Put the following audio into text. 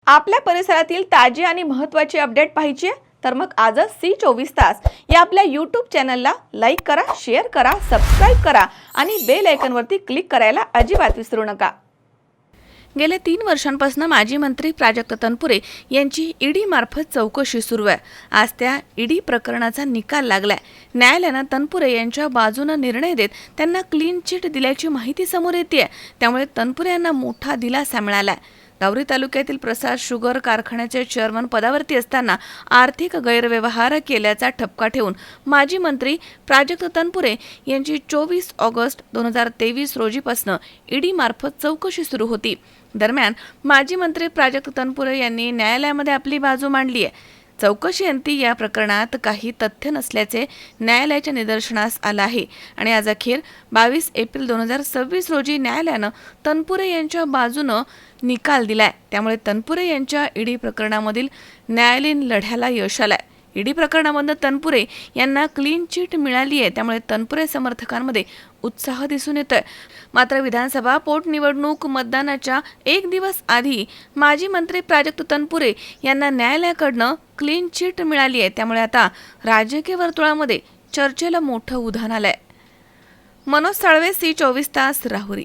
आपल्या परिसरातील ताजी आणि महत्त्वाची अपडेट पाहिजे आहे तर मग आजच C24 तास या आपल्या YouTube चॅनलला लाईक करा, शेअर करा, सबस्क्राइब करा आणि बेल आयकॉनवरती क्लिक करायला अजिबात विसरू नका। गेल्या 3 वर्षांपासून माजी मंत्री प्राजक्त तनपुरे यांची ईडी मार्फत चौकशी सुरू आहे। आज त्या ईडी प्रकरणाचा निकाल लागलाय। न्यायालयाने तनपुरे यांच्या बाजूने निर्णय देत त्यांना क्लीन चिट दिल्याची माहिती समोर येते। त्यामुळे तनपुरे यांना मोठा दिलासा मिळालाय। दावरी तालुक्यातील प्रसाद शुगर कारखान्याचे चेअरमन पदावरती असताना आर्थिक गैरव्यवहार केल्याचा ठपका ठेवून माजी मंत्री प्राजक्त तनपुरे यांची 24 ऑगस्ट 2023 रोजीपासून ईडी मार्फत चौकशी सुरू होती। दरम्यान माजी मंत्री प्राजक्त तनपुरे यांनी न्यायालयामध्ये आपली बाजू मांडली आहे। चौकशी अंती या प्रकरणात काही तथ्य नसल्याचे न्यायालयाच्या निदर्शनास आलं आहे आणि आज अखेर 22 एप्रिल 2026 रोजी न्यायालयानं तनपुरे यांच्या बाजूनं निकाल दिलाय। त्यामुळे तनपुरे यांच्या ईडी प्रकरणामधील न्यायालयीन लढ्याला यश आलंय। ईडी प्रकरणामध्ये तनपुरे यांना क्लीन चिट मिळाली आहे। त्यामुळे तनपुरे समर्थकांमध्ये उत्साह दिसून येतोय। मात्र विधानसभा पोटनिवडणूक मतदानाच्या 1 दिवस आधी माजी मंत्री प्राजक्त तनपुरे यांना न्यायालयाकडनं क्लीन चिट मिळाली आहे। त्यामुळे आता राजकीय वर्तुळामध्ये चर्चेला मोठं उधाण आलंय। मनोज साळवे, C24 तास, राहुरी।